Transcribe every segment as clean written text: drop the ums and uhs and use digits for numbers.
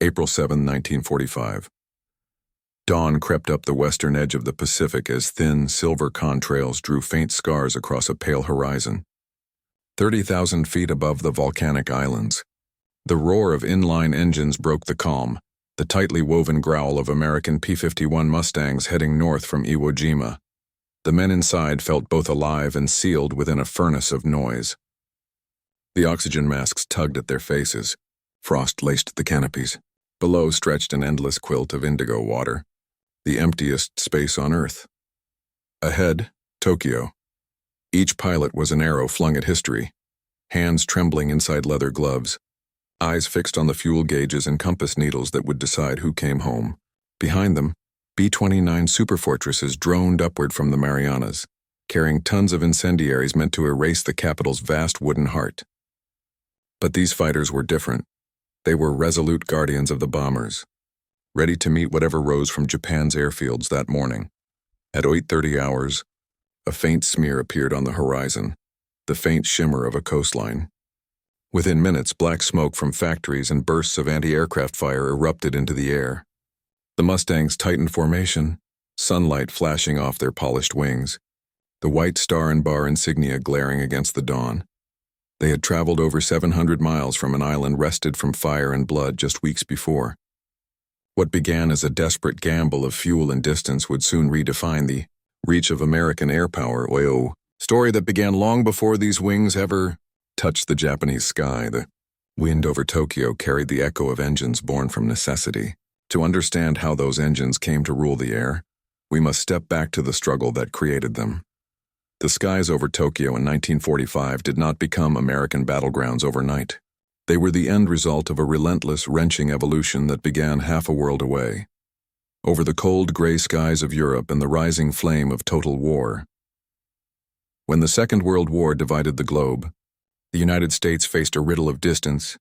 April 7, 1945. Dawn crept up the western edge of the Pacific as thin, silver contrails drew faint scars across a pale horizon. 30,000 feet above the volcanic islands, the roar of inline engines broke the calm, the tightly woven growl of American P-51 Mustangs heading north from Iwo Jima. The men inside felt both alive and sealed within a furnace of noise. The oxygen masks tugged at their faces. Frost laced the canopies. Below stretched an endless quilt of indigo water, the emptiest space on Earth. Ahead, Tokyo. Each pilot was an arrow flung at history, hands trembling inside leather gloves, eyes fixed on the fuel gauges and compass needles that would decide who came home. Behind them, B-29 superfortresses droned upward from the Marianas, carrying tons of incendiaries meant to erase the capital's vast wooden heart. But these fighters were different. They were resolute guardians of the bombers, ready to meet whatever rose from Japan's airfields that morning. At 8:30 hours, a faint smear appeared on the horizon, the faint shimmer of a coastline. Within minutes, black smoke from factories and bursts of anti-aircraft fire erupted into the air. The Mustangs tightened formation, sunlight flashing off their polished wings, the white star and bar insignia glaring against the dawn. They had traveled over 700 miles from an island wrested from fire and blood just weeks before. What began as a desperate gamble of fuel and distance would soon redefine the reach of American air power. Story that began long before these wings ever touched the Japanese sky. The wind over Tokyo carried the echo of engines born from necessity. To understand how those engines came to rule the air, we must step back to the struggle that created them. The skies over Tokyo in 1945 did not become American battlegrounds overnight. They were the end result of a relentless, wrenching evolution that began half a world away. Over the cold, gray skies of Europe and the rising flame of total war. When the Second World War divided the globe, the United States faced a riddle of distance.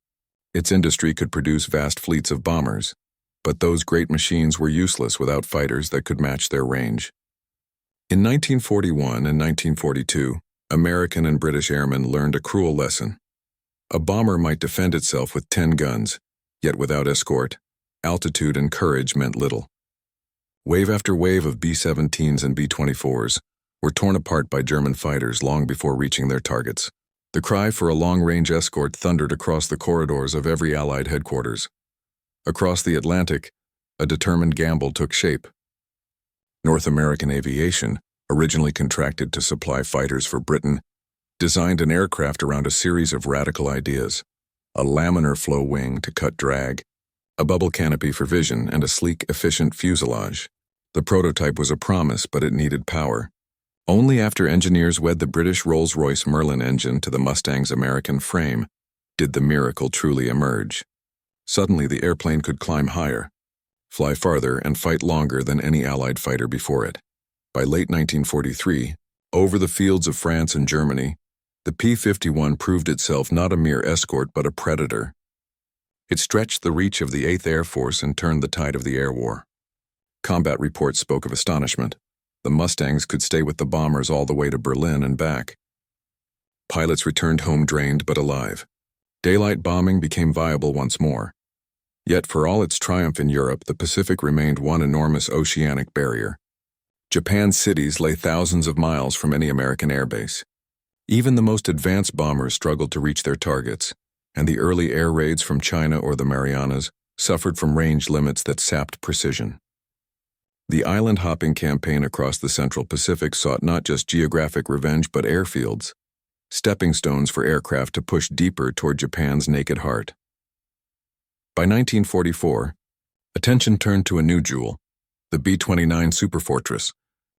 Its industry could produce vast fleets of bombers, but those great machines were useless without fighters that could match their range. In 1941 and 1942, American and British airmen learned a cruel lesson. A bomber might defend itself with 10 guns, yet without escort, altitude and courage meant little. Wave after wave of B-17s and B-24s were torn apart by German fighters long before reaching their targets. The cry for a long-range escort thundered across the corridors of every Allied headquarters. Across the Atlantic, a determined gamble took shape. North American Aviation, originally contracted to supply fighters for Britain, designed an aircraft around a series of radical ideas: a laminar flow wing to cut drag, a bubble canopy for vision, and a sleek, efficient fuselage. The prototype was a promise, but it needed power. Only after engineers wed the British Rolls-Royce Merlin engine to the Mustang's American frame did the miracle truly emerge. Suddenly, the airplane could climb higher, fly farther, and fight longer than any Allied fighter before it. By late 1943, over the fields of France and Germany, the P-51 proved itself not a mere escort but a predator. It stretched the reach of the 8th Air Force and turned the tide of the air war. Combat reports spoke of astonishment. The Mustangs could stay with the bombers all the way to Berlin and back. Pilots returned home drained but alive. Daylight bombing became viable once more. Yet for all its triumph in Europe, the Pacific remained one enormous oceanic barrier. Japan's cities lay thousands of miles from any American airbase. Even the most advanced bombers struggled to reach their targets, and the early air raids from China or the Marianas suffered from range limits that sapped precision. The island-hopping campaign across the Central Pacific sought not just geographic revenge but airfields, stepping stones for aircraft to push deeper toward Japan's naked heart. By 1944, attention turned to a new jewel, the B-29 Superfortress,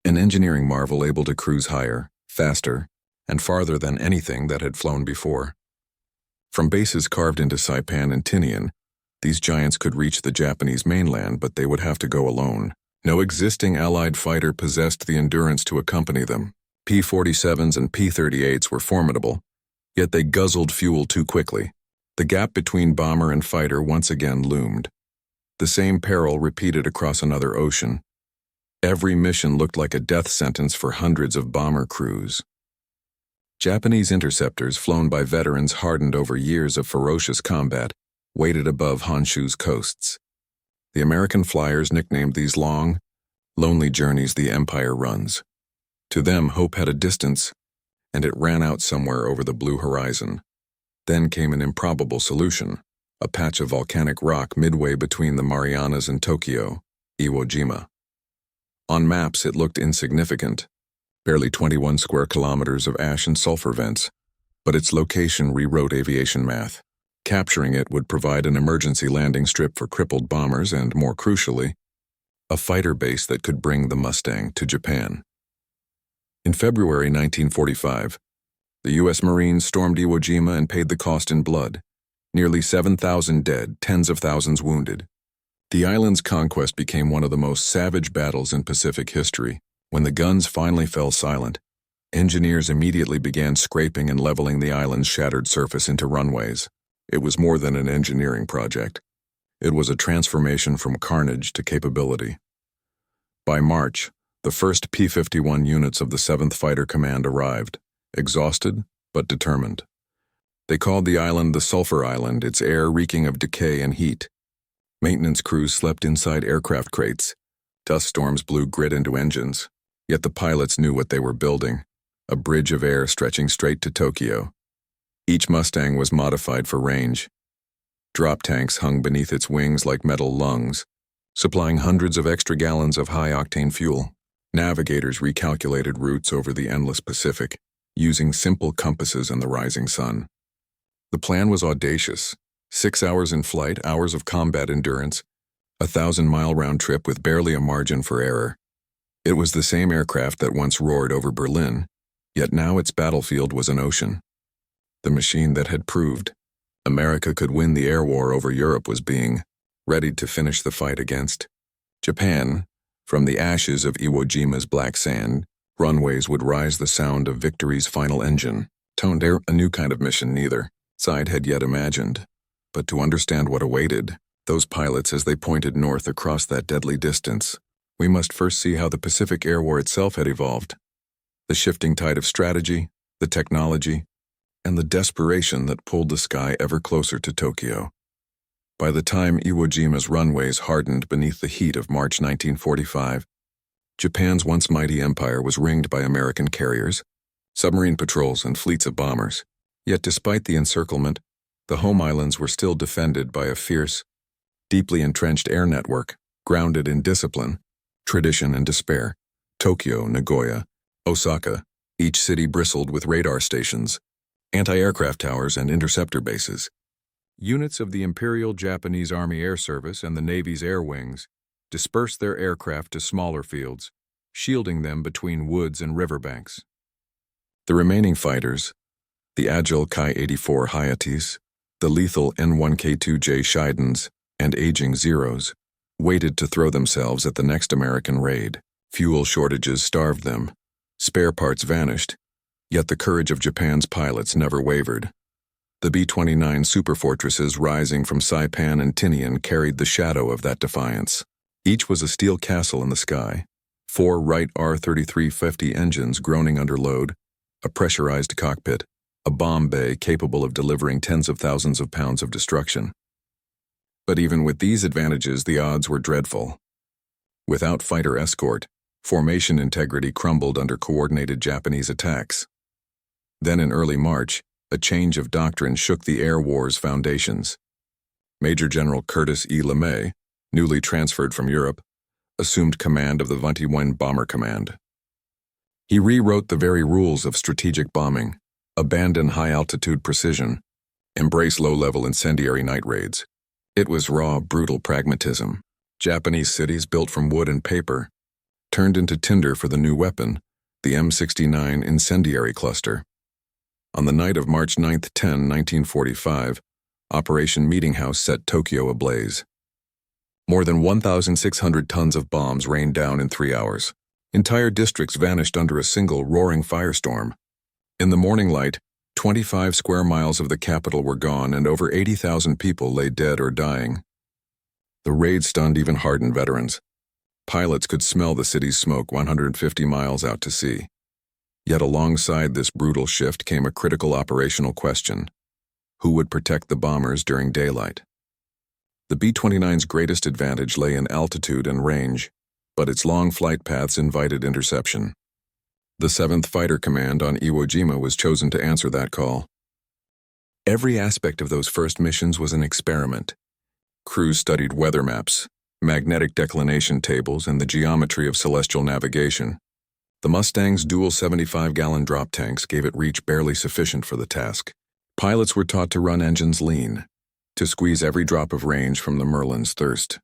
an engineering marvel able to cruise higher, faster, and farther than anything that had flown before. From bases carved into Saipan and Tinian, these giants could reach the Japanese mainland, but they would have to go alone. No existing Allied fighter possessed the endurance to accompany them. P-47s and P-38s were formidable, yet they guzzled fuel too quickly. The gap between bomber and fighter once again loomed. The same peril repeated across another ocean. Every mission looked like a death sentence for hundreds of bomber crews. Japanese interceptors flown by veterans hardened over years of ferocious combat waited above Honshu's coasts. The American flyers nicknamed these long, lonely journeys the Empire runs. To them, hope had a distance, and it ran out somewhere over the blue horizon. Then came an improbable solution, a patch of volcanic rock midway between the Marianas and Tokyo, Iwo Jima. On maps it looked insignificant, barely 21 square kilometers of ash and sulfur vents, but its location rewrote aviation math. Capturing it would provide an emergency landing strip for crippled bombers and, more crucially, a fighter base that could bring the Mustang to Japan. In February 1945, the U.S. Marines stormed Iwo Jima and paid the cost in blood. Nearly 7,000 dead, tens of thousands wounded. The island's conquest became one of the most savage battles in Pacific history. When the guns finally fell silent, engineers immediately began scraping and leveling the island's shattered surface into runways. It was more than an engineering project. It was a transformation from carnage to capability. By March, the first P-51 units of the 7th Fighter Command arrived, exhausted but determined. They called the island the Sulphur Island, its air reeking of decay and heat. Maintenance crews slept inside aircraft crates. Dust storms blew grit into engines. Yet the pilots knew what they were building, a bridge of air stretching straight to Tokyo. Each Mustang was modified for range. Drop tanks hung beneath its wings like metal lungs, supplying hundreds of extra gallons of high-octane fuel. Navigators recalculated routes over the endless Pacific, using simple compasses and the rising sun. The plan was audacious. 6 hours in flight, hours of combat endurance, a 1,000-mile round trip with barely a margin for error. It was the same aircraft that once roared over Berlin, yet now its battlefield was an ocean. The machine that had proved America could win the air war over Europe was being readied to finish the fight against Japan. From the ashes of Iwo Jima's black sand, runways would rise the sound of victory's final engine. Toned air, a new kind of mission neither side had yet imagined. But to understand what awaited those pilots as they pointed north across that deadly distance, we must first see how the Pacific Air War itself had evolved. The shifting tide of strategy, the technology, and the desperation that pulled the sky ever closer to Tokyo. By the time Iwo Jima's runways hardened beneath the heat of March 1945, Japan's once mighty empire was ringed by American carriers, submarine patrols, and fleets of bombers. Yet despite the encirclement, the home islands were still defended by a fierce, deeply entrenched air network, grounded in discipline, tradition, and despair. Tokyo, Nagoya, Osaka, each city bristled with radar stations, anti-aircraft towers, and interceptor bases. Units of the Imperial Japanese Army Air Service and the Navy's air wings dispersed their aircraft to smaller fields, shielding them between woods and riverbanks. The remaining fighters, the agile Ki-84 Hayates, the lethal N-1K2J Shidens, and aging Zeros, waited to throw themselves at the next American raid. Fuel shortages starved them. Spare parts vanished, yet the courage of Japan's pilots never wavered. The B-29 superfortresses rising from Saipan and Tinian carried the shadow of that defiance. Each was a steel castle in the sky, 4 Wright R-3350 engines groaning under load, a pressurized cockpit, a bomb bay capable of delivering tens of thousands of pounds of destruction. But even with these advantages, the odds were dreadful. Without fighter escort, formation integrity crumbled under coordinated Japanese attacks. Then in early March, a change of doctrine shook the air war's foundations. Major General Curtis E. LeMay, newly transferred from Europe, assumed command of the 21 Bomber Command. He rewrote the very rules of strategic bombing, abandon high-altitude precision, embrace low-level incendiary night raids. It was raw, brutal pragmatism. Japanese cities built from wood and paper turned into tinder for the new weapon, the M69 incendiary cluster. On the night of March 9, 1945, Operation Meeting House set Tokyo ablaze. More than 1,600 tons of bombs rained down in 3 hours. Entire districts vanished under a single roaring firestorm. In the morning light, 25 square miles of the capital were gone and over 80,000 people lay dead or dying. The raid stunned even hardened veterans. Pilots could smell the city's smoke 150 miles out to sea. Yet alongside this brutal shift came a critical operational question. Who would protect the bombers during daylight? The B-29's greatest advantage lay in altitude and range, but its long flight paths invited interception. The 7th Fighter Command on Iwo Jima was chosen to answer that call. Every aspect of those first missions was an experiment. Crews studied weather maps, magnetic declination tables, and the geometry of celestial navigation. The Mustang's dual 75-gallon drop tanks gave it reach barely sufficient for the task. Pilots were taught to run engines lean, to squeeze every drop of range from the Merlin's thirst.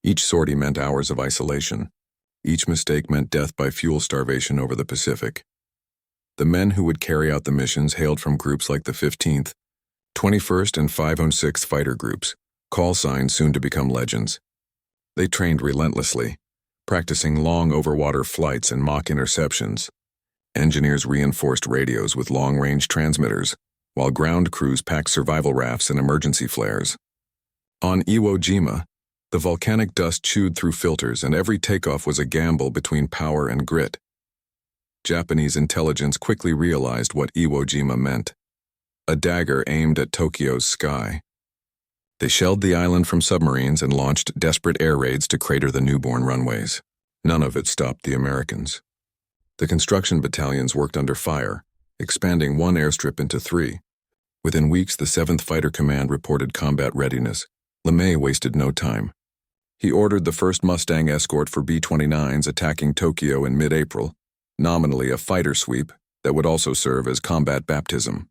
Each sortie meant hours of isolation. Each mistake meant death by fuel starvation over the Pacific. The men who would carry out the missions hailed from groups like the 15th, 21st, and 506th Fighter Groups, call signs soon to become legends. They trained relentlessly, practicing long overwater flights and mock interceptions. Engineers reinforced radios with long-range transmitters, while ground crews packed survival rafts and emergency flares. On Iwo Jima, the volcanic dust chewed through filters, and every takeoff was a gamble between power and grit. Japanese intelligence quickly realized what Iwo Jima meant: a dagger aimed at Tokyo's sky. They shelled the island from submarines and launched desperate air raids to crater the newborn runways. None of it stopped the Americans. The construction battalions worked under fire, expanding one airstrip into 3. Within weeks, the 7th Fighter Command reported combat readiness. LeMay wasted no time. He ordered the first Mustang escort for B-29s attacking Tokyo in mid-April, nominally a fighter sweep that would also serve as combat baptism.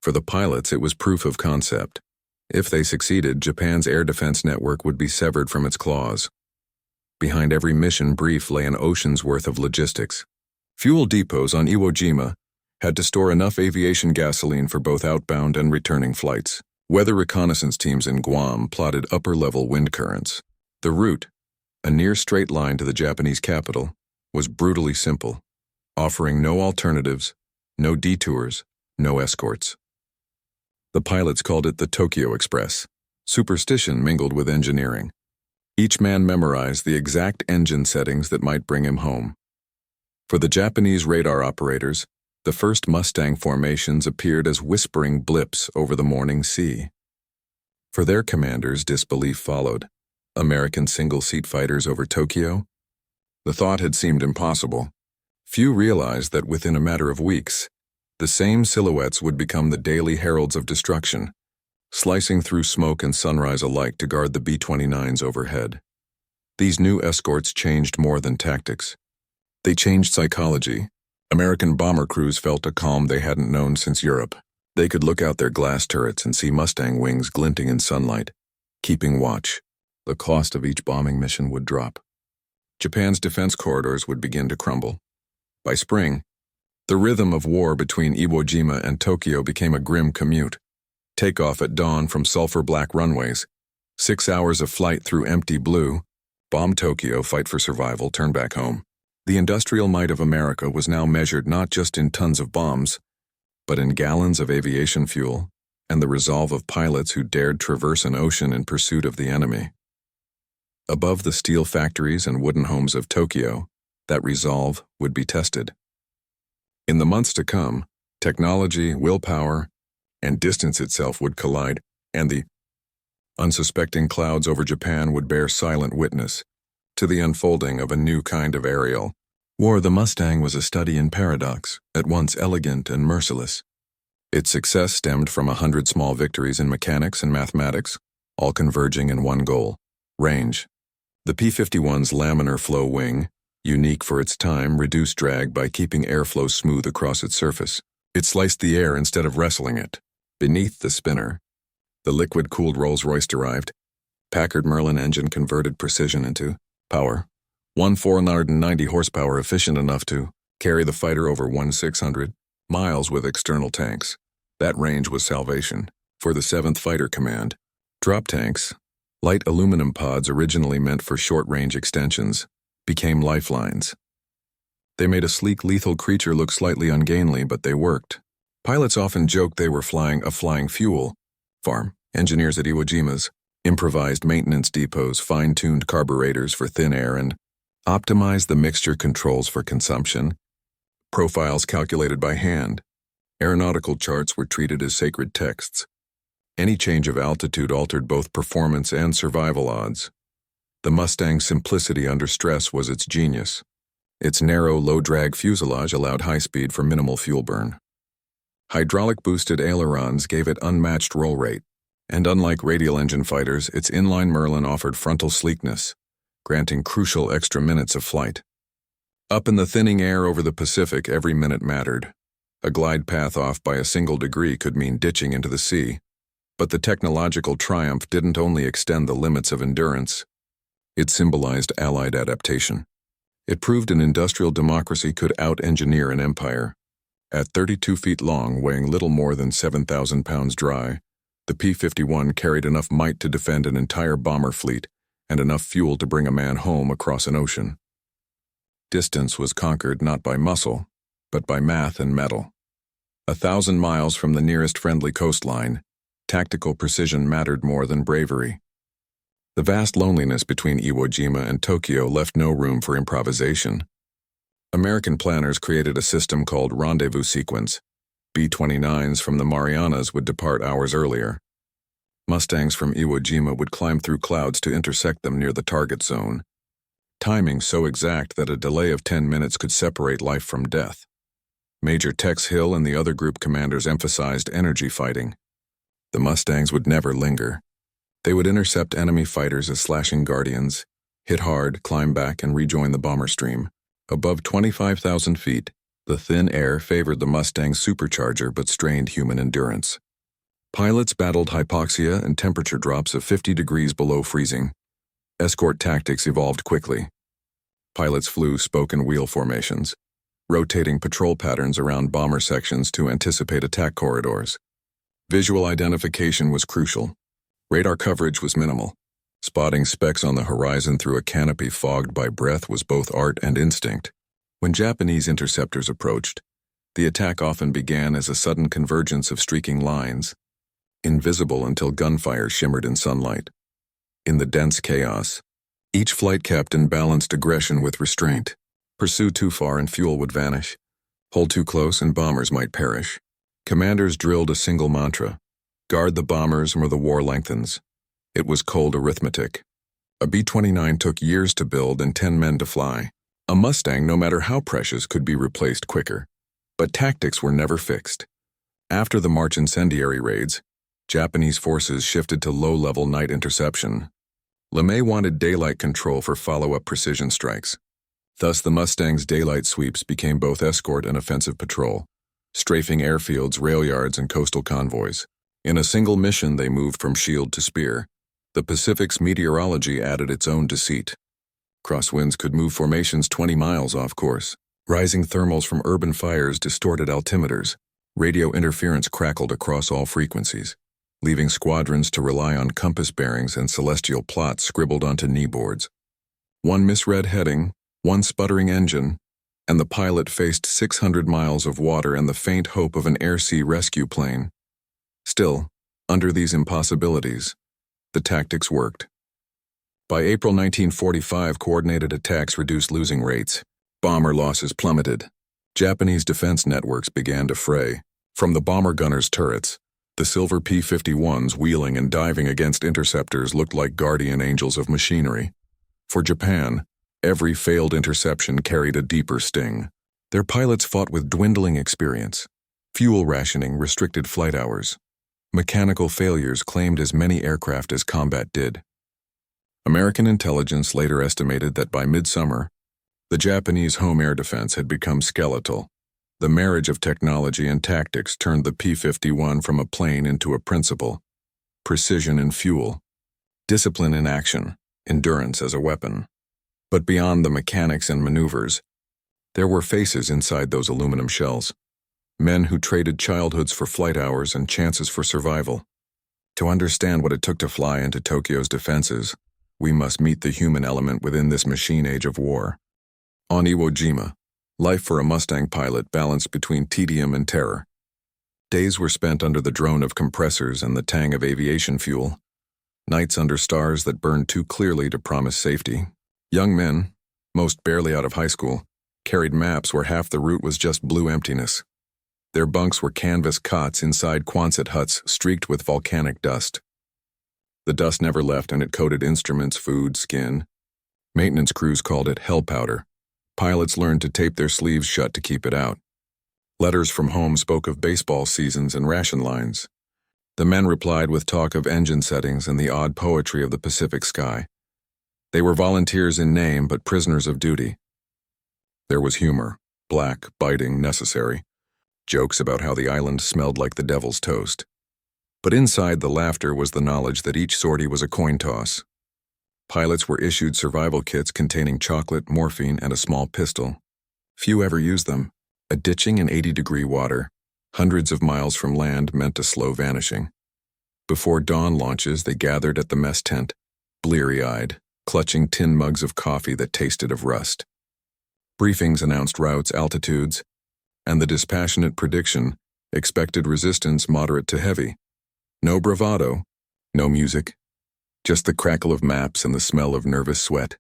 For the pilots, it was proof of concept. If they succeeded, Japan's air defense network would be severed from its claws. Behind every mission brief lay an ocean's worth of logistics. Fuel depots on Iwo Jima had to store enough aviation gasoline for both outbound and returning flights. Weather reconnaissance teams in Guam plotted upper-level wind currents. The route, a near straight line to the Japanese capital, was brutally simple, offering no alternatives, no detours, no escorts. The pilots called it the Tokyo Express. Superstition mingled with engineering. Each man memorized the exact engine settings that might bring him home. For the Japanese radar operators, the first Mustang formations appeared as whispering blips over the morning sea. For their commanders, disbelief followed. American single-seat fighters over Tokyo? The thought had seemed impossible. Few realized that within a matter of weeks, the same silhouettes would become the daily heralds of destruction, slicing through smoke and sunrise alike to guard the B-29s overhead. These new escorts changed more than tactics. They changed psychology. American bomber crews felt a calm they hadn't known since Europe. They could look out their glass turrets and see Mustang wings glinting in sunlight, keeping watch. The cost of each bombing mission would drop. Japan's defense corridors would begin to crumble. By spring, the rhythm of war between Iwo Jima and Tokyo became a grim commute. Takeoff at dawn from sulfur-black runways, 6 hours of flight through empty blue, bomb Tokyo, fight for survival, turn back home. The industrial might of America was now measured not just in tons of bombs, but in gallons of aviation fuel and the resolve of pilots who dared traverse an ocean in pursuit of the enemy. Above the steel factories and wooden homes of Tokyo, that resolve would be tested. In the months to come, technology, willpower, and distance itself would collide, and the unsuspecting clouds over Japan would bear silent witness to the unfolding of a new kind of aerial war. The Mustang was a study in paradox, at once elegant and merciless. Its success stemmed from 100 small victories in mechanics and mathematics, all converging in one goal: range. The P-51's laminar flow wing, unique for its time, reduced drag by keeping airflow smooth across its surface. It sliced the air instead of wrestling it. Beneath the spinner, the liquid-cooled Rolls-Royce derived. Packard Merlin engine converted precision into power. 490 horsepower, efficient enough to carry the fighter over 1,600 miles with external tanks. That range was salvation for the 7th Fighter Command. Drop tanks, light aluminum pods originally meant for short-range extensions, became lifelines. They made a sleek, lethal creature look slightly ungainly, but they worked. Pilots often joked they were flying a flying fuel farm. Engineers at Iwo Jima's improvised maintenance depots, fine-tuned carburetors for thin air, and optimized the mixture controls for consumption. Profiles calculated by hand. Aeronautical charts were treated as sacred texts. Any change of altitude altered both performance and survival odds. The Mustang's simplicity under stress was its genius. Its narrow, low-drag fuselage allowed high speed for minimal fuel burn. Hydraulic-boosted ailerons gave it unmatched roll rate, and unlike radial engine fighters, its inline Merlin offered frontal sleekness, granting crucial extra minutes of flight. Up in the thinning air over the Pacific, every minute mattered. A glide path off by a single degree could mean ditching into the sea. But the technological triumph didn't only extend the limits of endurance. It symbolized Allied adaptation. It proved an industrial democracy could out-engineer an empire. At 32 feet long, weighing little more than 7,000 pounds dry, the P-51 carried enough might to defend an entire bomber fleet and enough fuel to bring a man home across an ocean. Distance was conquered not by muscle, but by math and metal. 1,000 miles from the nearest friendly coastline, tactical precision mattered more than bravery. The vast loneliness between Iwo Jima and Tokyo left no room for improvisation. American planners created a system called rendezvous sequence. B-29s from the Marianas would depart hours earlier. Mustangs from Iwo Jima would climb through clouds to intersect them near the target zone. Timing so exact that a delay of 10 minutes could separate life from death. Major Tex Hill and the other group commanders emphasized energy fighting. The Mustangs would never linger. They would intercept enemy fighters as slashing guardians, hit hard, climb back, and rejoin the bomber stream. Above 25,000 feet, the thin air favored the Mustang's supercharger but strained human endurance. Pilots battled hypoxia and temperature drops of 50 degrees below freezing. Escort tactics evolved quickly. Pilots flew spoke and wheel formations, rotating patrol patterns around bomber sections to anticipate attack corridors. Visual identification was crucial. Radar coverage was minimal. Spotting specks on the horizon through a canopy fogged by breath was both art and instinct. When Japanese interceptors approached, the attack often began as a sudden convergence of streaking lines, invisible until gunfire shimmered in sunlight. In the dense chaos, each flight captain balanced aggression with restraint. Pursue too far and fuel would vanish. Hold too close and bombers might perish. Commanders drilled a single mantra: guard the bombers or the war lengthens. It was cold arithmetic. A B-29 took years to build and 10 men to fly. A Mustang, no matter how precious, could be replaced quicker. But tactics were never fixed. After the March incendiary raids, Japanese forces shifted to low-level night interception. LeMay wanted daylight control for follow-up precision strikes. Thus, the Mustang's daylight sweeps became both escort and offensive patrol, strafing airfields, rail yards, and coastal convoys. In a single mission, they moved from shield to spear. The Pacific's meteorology added its own deceit. Crosswinds could move formations 20 miles off course. Rising thermals from urban fires distorted altimeters. Radio interference crackled across all frequencies, leaving squadrons to rely on compass bearings and celestial plots scribbled onto kneeboards. One misread heading, one sputtering engine, and the pilot faced 600 miles of water and the faint hope of an air-sea rescue plane. Still, under these impossibilities, the tactics worked. By April 1945, coordinated attacks reduced losing rates. Bomber losses plummeted. Japanese defense networks began to fray. From the bomber gunners' turrets, the silver P-51s wheeling and diving against interceptors looked like guardian angels of machinery. For Japan, every failed interception carried a deeper sting. Their pilots fought with dwindling experience. Fuel rationing restricted flight hours. Mechanical failures claimed as many aircraft as combat did. American intelligence later estimated that by midsummer, the Japanese home air defense had become skeletal. The marriage of technology and tactics turned the P-51 from a plane into a principle: precision in fuel, discipline in action, endurance as a weapon. But beyond the mechanics and maneuvers, there were faces inside those aluminum shells. Men who traded childhoods for flight hours and chances for survival. To understand what it took to fly into Tokyo's defenses, we must meet the human element within this machine age of war. On Iwo Jima, life for a Mustang pilot balanced between tedium and terror. Days were spent under the drone of compressors and the tang of aviation fuel. Nights under stars that burned too clearly to promise safety. Young men, most barely out of high school, carried maps where half the route was just blue emptiness. Their bunks were canvas cots inside Quonset huts streaked with volcanic dust. The dust never left, and it coated instruments, food, skin. Maintenance crews called it hell powder. Pilots learned to tape their sleeves shut to keep it out. Letters from home spoke of baseball seasons and ration lines. The men replied with talk of engine settings and the odd poetry of the Pacific sky. They were volunteers in name, but prisoners of duty. There was humor, black, biting, necessary. Jokes about how the island smelled like the devil's toast. But inside the laughter was the knowledge that each sortie was a coin toss. Pilots were issued survival kits containing chocolate, morphine, and a small pistol. Few ever used them. A ditching in 80-degree water, hundreds of miles from land, meant a slow vanishing. Before dawn launches, they gathered at the mess tent, bleary-eyed, clutching tin mugs of coffee that tasted of rust. Briefings announced routes, altitudes, and the dispassionate prediction, expected resistance moderate to heavy. No bravado, no music, just the crackle of maps and the smell of nervous sweat.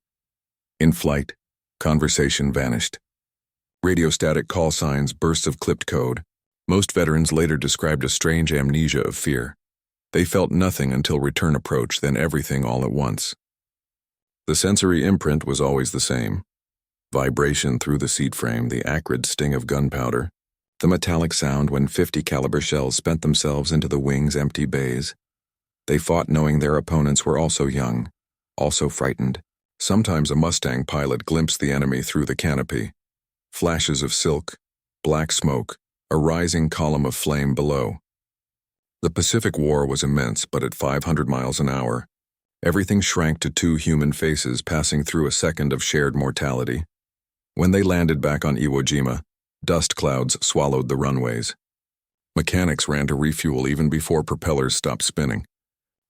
In flight, conversation vanished. Radiostatic call signs, bursts of clipped code. Most veterans later described a strange amnesia of fear. They felt nothing until return approached, then everything all at once. The sensory imprint was always the same. Vibration through the seat frame, the acrid sting of gunpowder, the metallic sound when 50 caliber shells spent themselves into the wings' empty bays. They fought knowing their opponents were also young, also frightened. Sometimes a Mustang pilot glimpsed the enemy through the canopy. Flashes of silk, black smoke, a rising column of flame below. The Pacific War was immense, but at 500 miles an hour, everything shrank to two human faces passing through a second of shared mortality. When they landed back on Iwo Jima, dust clouds swallowed the runways. Mechanics ran to refuel even before propellers stopped spinning.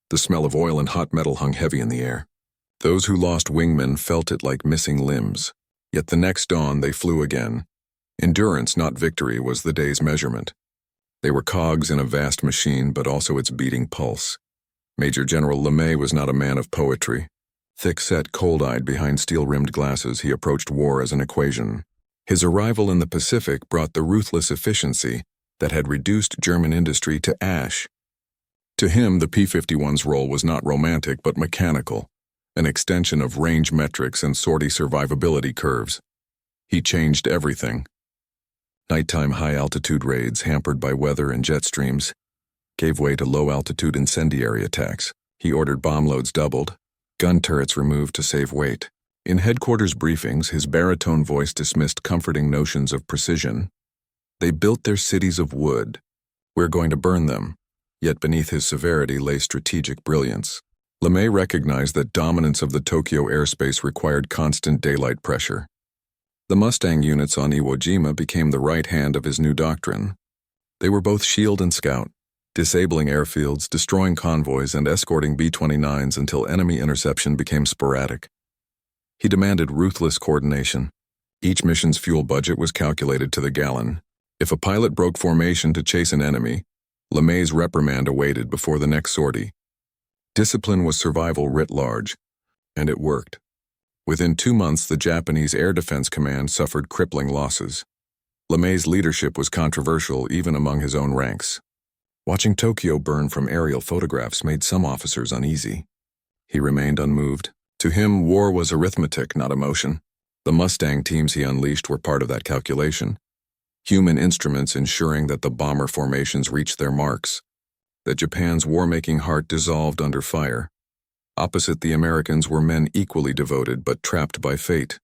The smell of oil and hot metal hung heavy in the air. Those who lost wingmen felt it like missing limbs. Yet the next dawn they flew again. Endurance, not victory, was the day's measurement. They were cogs in a vast machine, but also its beating pulse. Major General LeMay was not a man of poetry. Thick-set, cold-eyed behind steel-rimmed glasses, he approached war as an equation. His arrival in the Pacific brought the ruthless efficiency that had reduced German industry to ash. To him, the P-51's role was not romantic but mechanical, an extension of range metrics and sortie survivability curves. He changed everything. Nighttime high-altitude raids, hampered by weather and jet streams, gave way to low-altitude incendiary attacks. He ordered bomb loads doubled, gun turrets removed to save weight. In headquarters briefings, his baritone voice dismissed comforting notions of precision. They built their cities of wood. We're going to burn them. Yet beneath his severity lay strategic brilliance. LeMay recognized that dominance of the Tokyo airspace required constant daylight pressure. The Mustang units on Iwo Jima became the right hand of his new doctrine. They were both shield and scout, disabling airfields, destroying convoys, and escorting B-29s until enemy interception became sporadic. He demanded ruthless coordination. Each mission's fuel budget was calculated to the gallon. If a pilot broke formation to chase an enemy, LeMay's reprimand awaited before the next sortie. Discipline was survival writ large, and it worked. Within 2 months, the Japanese Air Defense Command suffered crippling losses. LeMay's leadership was controversial even among his own ranks. Watching Tokyo burn from aerial photographs made some officers uneasy. He remained unmoved. To him, war was arithmetic, not emotion. The Mustang teams he unleashed were part of that calculation. Human instruments ensuring that the bomber formations reached their marks, that Japan's war-making heart dissolved under fire. Opposite the Americans were men equally devoted but trapped by fate.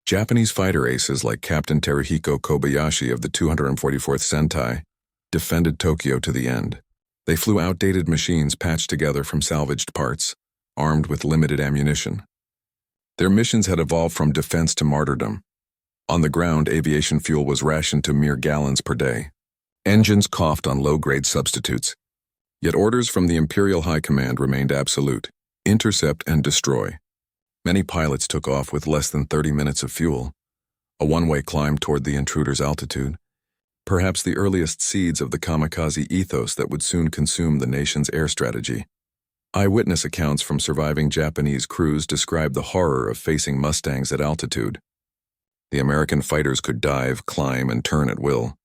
Japanese fighter aces like Captain Teruhiko Kobayashi of the 244th Sentai defended Tokyo to the end. They flew outdated machines patched together from salvaged parts, armed with limited ammunition. Their missions had evolved from defense to martyrdom. On the ground, aviation fuel was rationed to mere gallons per day. Engines coughed on low-grade substitutes. Yet orders from the Imperial High Command remained absolute: intercept and destroy. Many pilots took off with less than 30 minutes of fuel, a one-way climb toward the intruder's altitude, perhaps the earliest seeds of the kamikaze ethos that would soon consume the nation's air strategy. Eyewitness accounts from surviving Japanese crews describe the horror of facing Mustangs at altitude. The American fighters could dive, climb, and turn at will.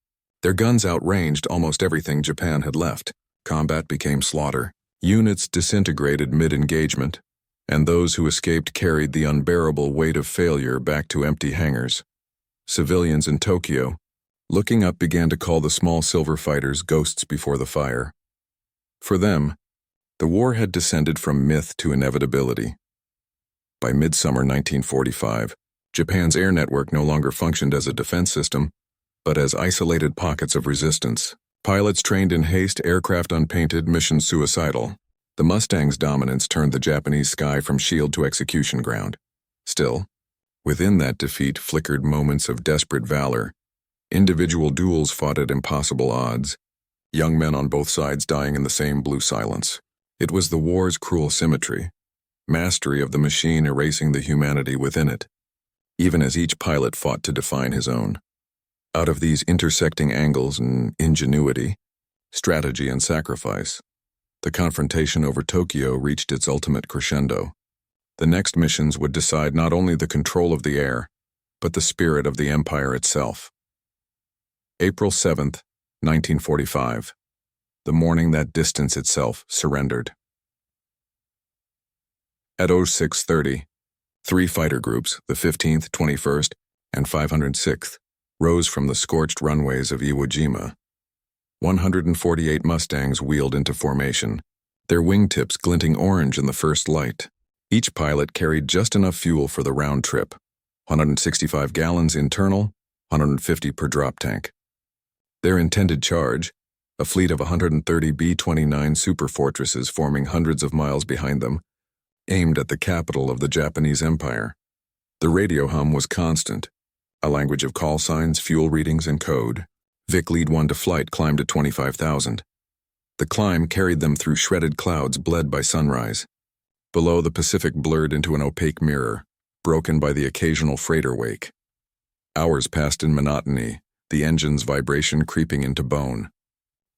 Their guns outranged almost everything Japan had left. Combat became slaughter. Units disintegrated mid-engagement, and those who escaped carried the unbearable weight of failure back to empty hangars. Civilians in Tokyo, looking up, began to call the small silver fighters ghosts before the fire. For them, the war had descended from myth to inevitability. By midsummer 1945, Japan's air network no longer functioned as a defense system, but as isolated pockets of resistance. Pilots trained in haste, aircraft unpainted, mission suicidal. The Mustang's dominance turned the Japanese sky from shield to execution ground. Still, within that defeat flickered moments of desperate valor. Individual duels fought at impossible odds, young men on both sides dying in the same blue silence. It was the war's cruel symmetry, mastery of the machine erasing the humanity within it, even as each pilot fought to define his own. Out of these intersecting angles and ingenuity, strategy and sacrifice, the confrontation over Tokyo reached its ultimate crescendo. The next missions would decide not only the control of the air, but the spirit of the empire itself. April 7th, 1945, the morning that distance itself surrendered. At 06:30, three fighter groups, the 15th, 21st, and 506th, rose from the scorched runways of Iwo Jima. 148 Mustangs wheeled into formation, their wingtips glinting orange in the first light. Each pilot carried just enough fuel for the round trip, 165 gallons internal, 150 per drop tank. Their intended charge, a fleet of 130 B-29 superfortresses forming hundreds of miles behind them, aimed at the capital of the Japanese Empire. The radio hum was constant, a language of call signs, fuel readings, and code. Vic Lead 1 to flight climbed to 25,000. The climb carried them through shredded clouds bled by sunrise. Below, the Pacific blurred into an opaque mirror, broken by the occasional freighter wake. Hours passed in monotony, the engine's vibration creeping into bone.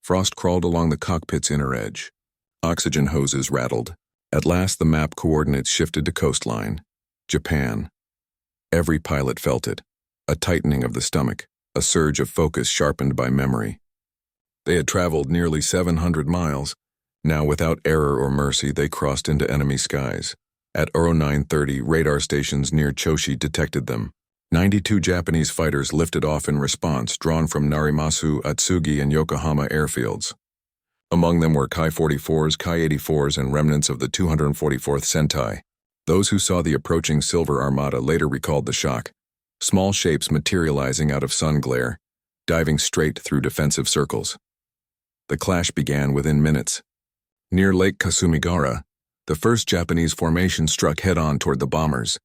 Frost crawled along the cockpit's inner edge. Oxygen hoses rattled. At last, the map coordinates shifted to coastline. Japan. Every pilot felt it. A tightening of the stomach, a surge of focus sharpened by memory. They had traveled nearly 700 miles. Now, without error or mercy, they crossed into enemy skies. At 09:30, radar stations near Choshi detected them. 92 Japanese fighters lifted off in response, drawn from Narimasu, Atsugi, and Yokohama airfields. Among them were Ki-44s, Ki-84s, and remnants of the 244th Sentai. Those who saw the approaching Silver Armada later recalled the shock. Small shapes materializing out of sun glare, diving straight through defensive circles. The clash began within minutes. Near Lake Kasumigara, the first Japanese formation struck head-on toward the bombers.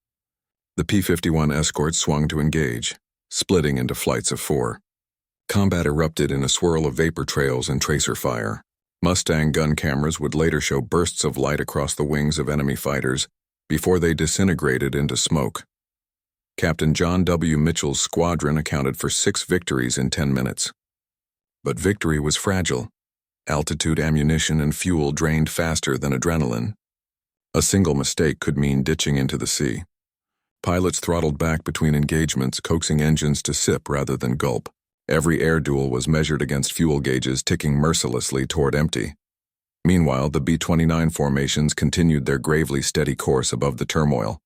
The P-51 escorts swung to engage, splitting into flights of four. Combat erupted in a swirl of vapor trails and tracer fire. Mustang gun cameras would later show bursts of light across the wings of enemy fighters before they disintegrated into smoke. Captain John W. Mitchell's squadron accounted for 6 victories in 10 minutes. But victory was fragile. Altitude, ammunition, and fuel drained faster than adrenaline. A single mistake could mean ditching into the sea. Pilots throttled back between engagements, coaxing engines to sip rather than gulp. Every air duel was measured against fuel gauges ticking mercilessly toward empty. Meanwhile, the B-29 formations continued their gravely steady course above the turmoil.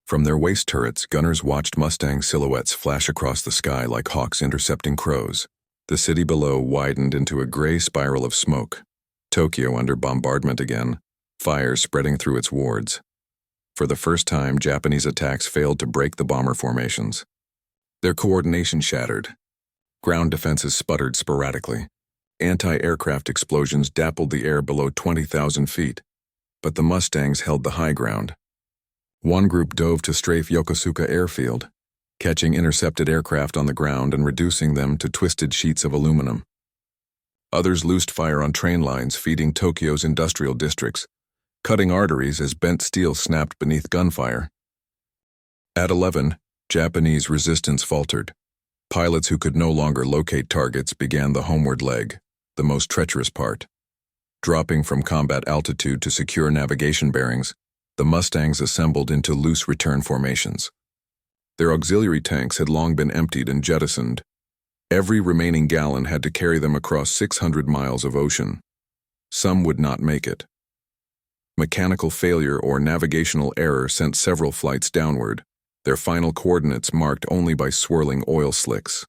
From their waist turrets, gunners watched Mustang silhouettes flash across the sky like hawks intercepting crows. The city below widened into a gray spiral of smoke. Tokyo under bombardment again, fires spreading through its wards. For the first time, Japanese attacks failed to break the bomber formations. Their coordination shattered. Ground defenses sputtered sporadically. Anti-aircraft explosions dappled the air below 20,000 feet. But the Mustangs held the high ground. One group dove to strafe Yokosuka airfield, catching intercepted aircraft on the ground and reducing them to twisted sheets of aluminum. Others loosed fire on train lines feeding Tokyo's industrial districts, cutting arteries as bent steel snapped beneath gunfire. At 11, Japanese resistance faltered. Pilots who could no longer locate targets began the homeward leg, the most treacherous part. Dropping from combat altitude to secure navigation bearings, the Mustangs assembled into loose return formations. Their auxiliary tanks had long been emptied and jettisoned. Every remaining gallon had to carry them across 600 miles of ocean. Some would not make it. Mechanical failure or navigational error sent several flights downward, their final coordinates marked only by swirling oil slicks.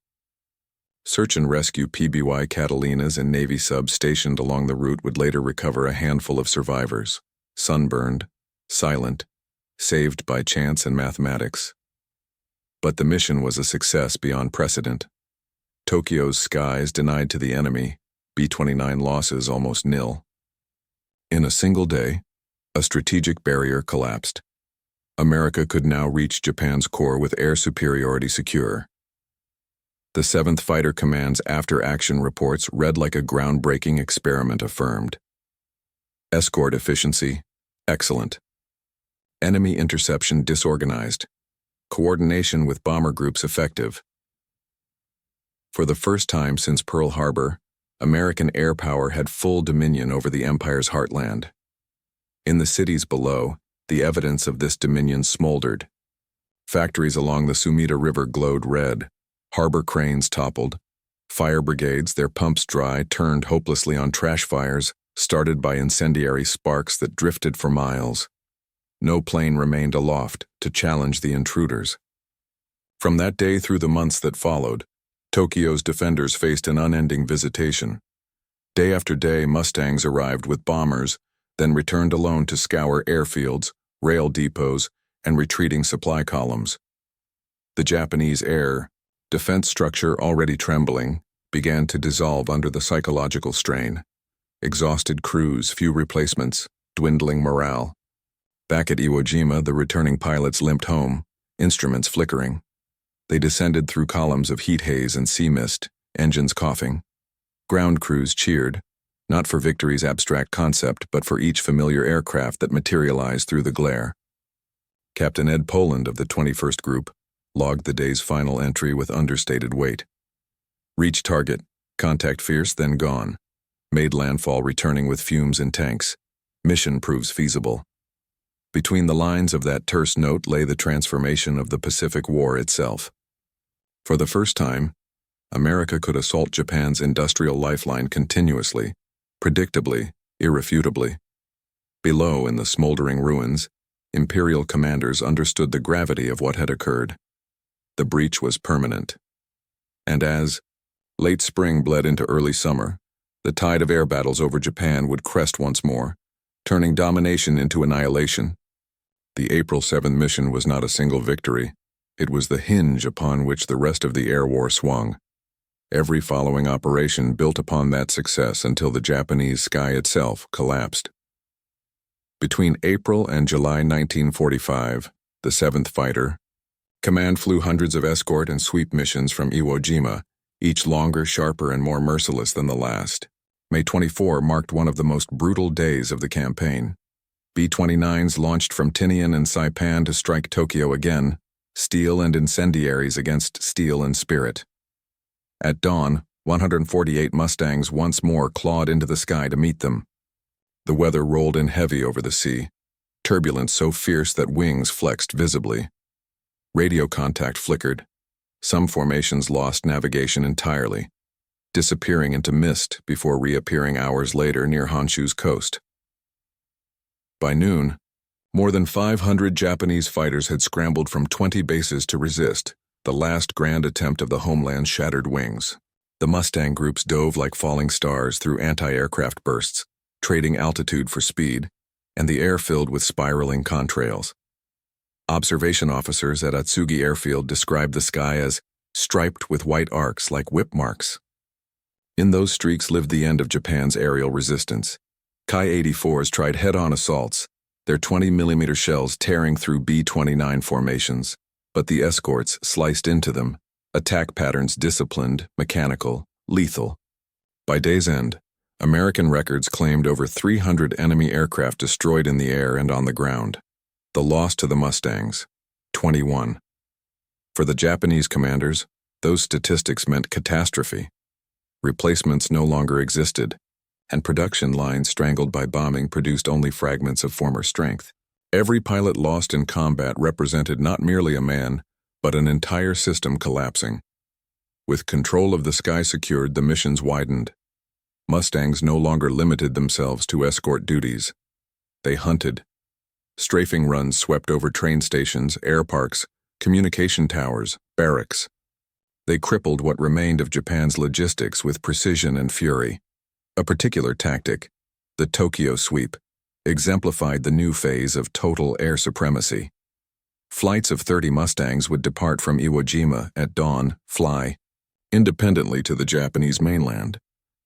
Search and rescue PBY Catalinas and Navy subs stationed along the route would later recover a handful of survivors, sunburned, silent, saved by chance and mathematics. But the mission was a success beyond precedent. Tokyo's skies denied to the enemy, B-29 losses almost nil. In a single day, a strategic barrier collapsed. America could now reach Japan's core with air superiority secure. The 7th Fighter Command's after-action reports read like a groundbreaking experiment affirmed. Escort efficiency, excellent. Enemy interception disorganized. Coordination with bomber groups effective. For the first time since Pearl Harbor, American air power had full dominion over the Empire's heartland. In the cities below, the evidence of this dominion smoldered. Factories along the Sumida River glowed red, harbor cranes toppled, fire brigades, their pumps dry, turned hopelessly on trash fires, started by incendiary sparks that drifted for miles. No plane remained aloft to challenge the intruders. From that day through the months that followed, Tokyo's defenders faced an unending visitation. Day after day, Mustangs arrived with bombers, then returned alone to scour airfields, rail depots, and retreating supply columns. The Japanese air defense structure, already trembling, began to dissolve under the psychological strain. Exhausted crews, few replacements, dwindling morale. Back at Iwo Jima, the returning pilots limped home, instruments flickering. They descended through columns of heat haze and sea mist, engines coughing. Ground crews cheered, not for victory's abstract concept, but for each familiar aircraft that materialized through the glare. Captain Ed Poland of the 21st Group logged the day's final entry with understated weight. Reach target, contact fierce, then gone. Made landfall returning with fumes in tanks. Mission proves feasible. Between the lines of that terse note lay the transformation of the Pacific War itself. For the first time, America could assault Japan's industrial lifeline continuously, predictably, irrefutably. Below, in the smoldering ruins, Imperial commanders understood the gravity of what had occurred. The breach was permanent. And as late spring bled into early summer, the tide of air battles over Japan would crest once more, turning domination into annihilation. The April 7th mission was not a single victory. It was the hinge upon which the rest of the air war swung. Every following operation built upon that success until the Japanese sky itself collapsed. Between April and July 1945, the 7th Fighter Command flew hundreds of escort and sweep missions from Iwo Jima, each longer, sharper, and more merciless than the last. May 24 marked one of the most brutal days of the campaign. B-29s launched from Tinian and Saipan to strike Tokyo again, steel and incendiaries against steel and spirit. At dawn, 148 Mustangs once more clawed into the sky to meet them. The weather rolled in heavy over the sea, turbulence so fierce that wings flexed visibly. Radio contact flickered. Some formations lost navigation entirely, disappearing into mist before reappearing hours later near Honshu's coast. By noon, more than 500 Japanese fighters had scrambled from 20 bases to resist, the last grand attempt of the homeland's shattered wings. The Mustang groups dove like falling stars through anti-aircraft bursts, trading altitude for speed, and the air filled with spiraling contrails. Observation officers at Atsugi Airfield described the sky as striped with white arcs like whip marks. In those streaks lived the end of Japan's aerial resistance. Ki-84s tried head-on assaults, their 20mm shells tearing through B-29 formations, but the escorts sliced into them, attack patterns disciplined, mechanical, lethal. By day's end, American records claimed over 300 enemy aircraft destroyed in the air and on the ground. The loss to the Mustangs, 21. For the Japanese commanders, those statistics meant catastrophe. Replacements no longer existed, and production lines strangled by bombing produced only fragments of former strength. Every pilot lost in combat represented not merely a man, but an entire system collapsing. With control of the sky secured, the missions widened. Mustangs no longer limited themselves to escort duties. They hunted. Strafing runs swept over train stations, air parks, communication towers, barracks. They crippled what remained of Japan's logistics with precision and fury. A particular tactic, the Tokyo sweep, exemplified the new phase of total air supremacy. Flights of 30 Mustangs would depart from Iwo Jima at dawn, fly independently to the Japanese mainland,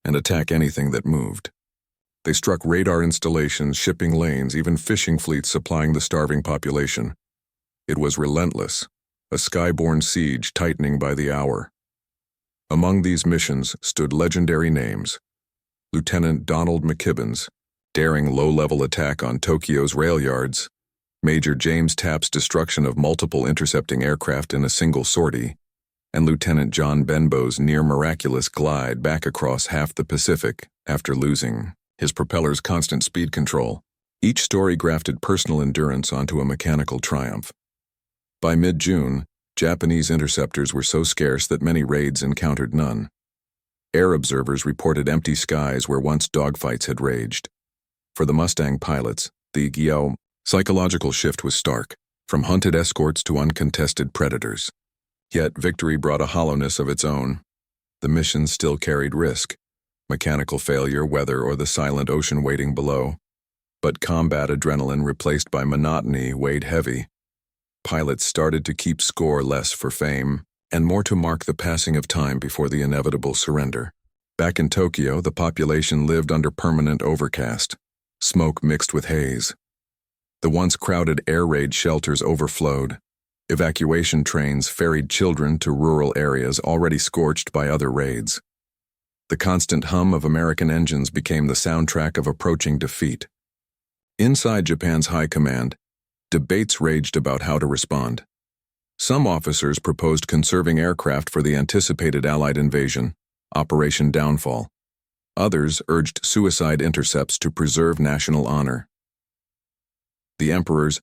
and attack anything that moved. They struck radar installations, shipping lanes, even fishing fleets supplying the starving population. It was relentless, a skyborne siege tightening by the hour. Among these missions stood legendary names: Lieutenant Donald McKibben's daring low-level attack on Tokyo's rail yards, Major James Tapp's destruction of multiple intercepting aircraft in a single sortie, and Lieutenant John Benbow's near-miraculous glide back across half the Pacific after losing his propeller's constant speed control. Each story grafted personal endurance onto a mechanical triumph. By mid-June, Japanese interceptors were so scarce that many raids encountered none. Air observers reported empty skies where once dogfights had raged. For the Mustang pilots, the psychological shift was stark, from hunted escorts to uncontested predators. Yet victory brought a hollowness of its own. The missions still carried risk: mechanical failure, weather, or the silent ocean waiting below. But combat adrenaline replaced by monotony weighed heavy. Pilots started to keep score, less for fame, and more to mark the passing of time before the inevitable surrender. Back in Tokyo, the population lived under permanent overcast, smoke mixed with haze. The once crowded air raid shelters overflowed. Evacuation trains ferried children to rural areas already scorched by other raids. The constant hum of American engines became the soundtrack of approaching defeat. Inside Japan's high command, debates raged about how to respond. Some officers proposed conserving aircraft for the anticipated Allied invasion, Operation Downfall. Others urged suicide intercepts to preserve national honor. The Emperor's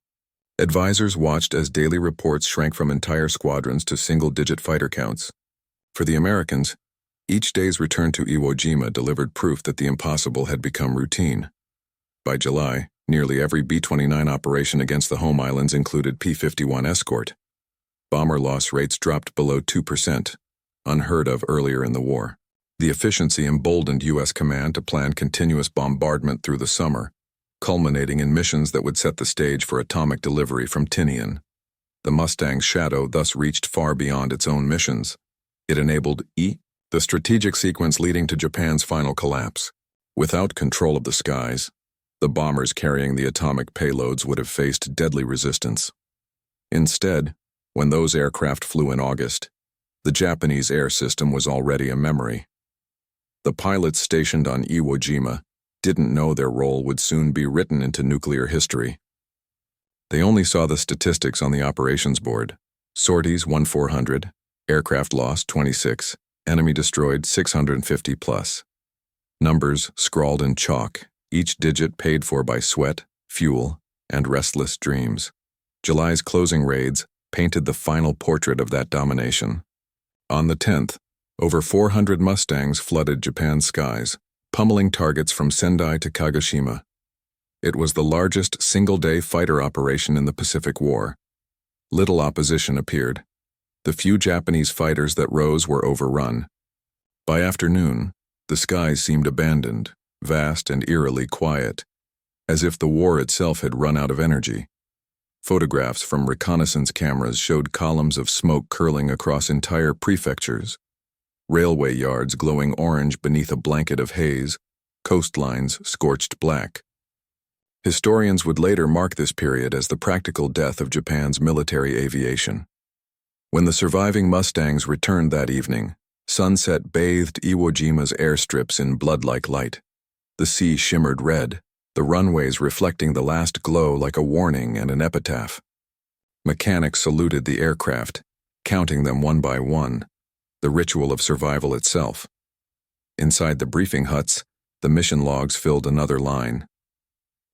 advisors watched as daily reports shrank from entire squadrons to single-digit fighter counts. For the Americans, each day's return to Iwo Jima delivered proof that the impossible had become routine. By July, nearly every B-29 operation against the home islands included P-51 escort. Bomber loss rates dropped below 2%, unheard of earlier in the war. The efficiency emboldened U.S. command to plan continuous bombardment through the summer, culminating in missions that would set the stage for atomic delivery from Tinian. The Mustang's shadow thus reached far beyond its own missions. It enabled the strategic sequence leading to Japan's final collapse. Without control of the skies, the bombers carrying the atomic payloads would have faced deadly resistance. Instead, when those aircraft flew in August, the Japanese air system was already a memory. The pilots stationed on Iwo Jima didn't know their role would soon be written into nuclear history. They only saw the statistics on the operations board: sorties 1,400, aircraft lost 26, enemy destroyed 650 plus. Numbers scrawled in chalk, each digit paid for by sweat, fuel, and restless dreams. July's closing raids painted the final portrait of that domination. On the 10th, over 400 Mustangs flooded Japan's skies, pummeling targets from Sendai to Kagoshima. It was the largest single-day fighter operation in the Pacific War. Little opposition appeared. The few Japanese fighters that rose were overrun. By afternoon, the skies seemed abandoned, vast and eerily quiet, as if the war itself had run out of energy. Photographs from reconnaissance cameras showed columns of smoke curling across entire prefectures, railway yards glowing orange beneath a blanket of haze, coastlines scorched black. Historians would later mark this period as the practical death of Japan's military aviation. When the surviving Mustangs returned that evening, sunset bathed Iwo Jima's airstrips in blood-like light. The sea shimmered red, the runways reflecting the last glow like a warning and an epitaph. Mechanics saluted the aircraft, counting them one by one, the ritual of survival itself. Inside the briefing huts, the mission logs filled another line.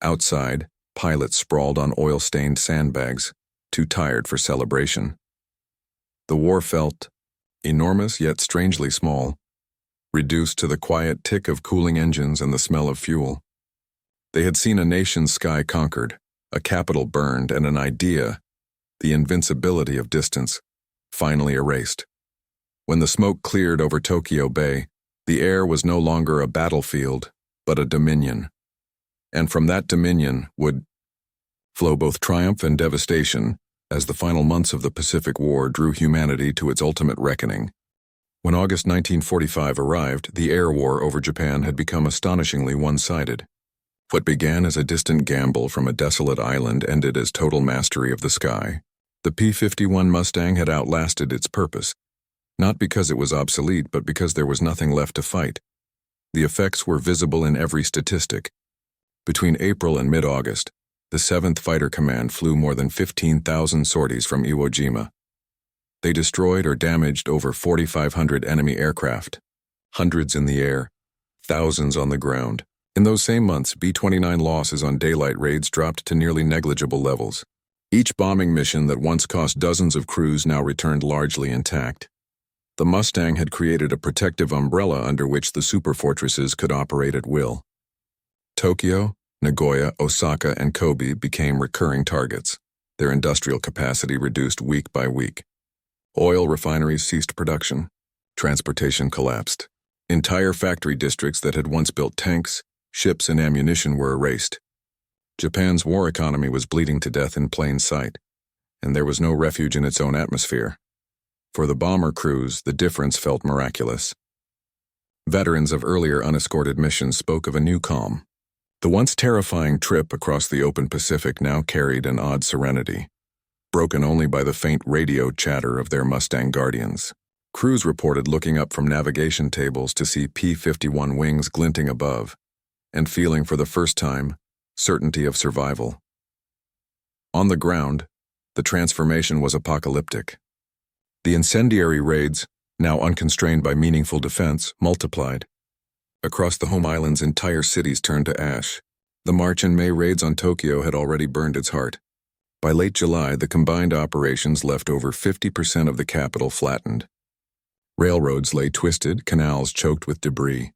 Outside, pilots sprawled on oil-stained sandbags, too tired for celebration. The war felt enormous yet strangely small, reduced to the quiet tick of cooling engines and the smell of fuel. They had seen a nation's sky conquered, a capital burned, and an idea, the invincibility of distance, finally erased. When the smoke cleared over Tokyo Bay, the air was no longer a battlefield, but a dominion. And from that dominion would flow both triumph and devastation as the final months of the Pacific War drew humanity to its ultimate reckoning. When August 1945 arrived, the air war over Japan had become astonishingly one-sided. What began as a distant gamble from a desolate island ended as total mastery of the sky. The P-51 Mustang had outlasted its purpose, not because it was obsolete, but because there was nothing left to fight. The effects were visible in every statistic. Between April and mid-August, the 7th Fighter Command flew more than 15,000 sorties from Iwo Jima. They destroyed or damaged over 4,500 enemy aircraft, hundreds in the air, thousands on the ground. In those same months, B-29 losses on daylight raids dropped to nearly negligible levels. Each bombing mission that once cost dozens of crews now returned largely intact. The Mustang had created a protective umbrella under which the superfortresses could operate at will. Tokyo, Nagoya, Osaka, and Kobe became recurring targets, their industrial capacity reduced week by week. Oil refineries ceased production. Transportation collapsed. Entire factory districts that had once built tanks, ships, and ammunition were erased. Japan's war economy was bleeding to death in plain sight, and there was no refuge in its own atmosphere. For the bomber crews, the difference felt miraculous. Veterans of earlier unescorted missions spoke of a new calm. The once terrifying trip across the open Pacific now carried an odd serenity, broken only by the faint radio chatter of their Mustang guardians. Crews reported looking up from navigation tables to see P-51 wings glinting above, and feeling for the first time certainty of survival. On the ground, the transformation was apocalyptic. The incendiary raids, now unconstrained by meaningful defense, multiplied. Across the home islands, entire cities turned to ash. The March and May raids on Tokyo had already burned its heart. By late July, the combined operations left over 50% of the capital flattened. Railroads lay twisted, canals choked with debris.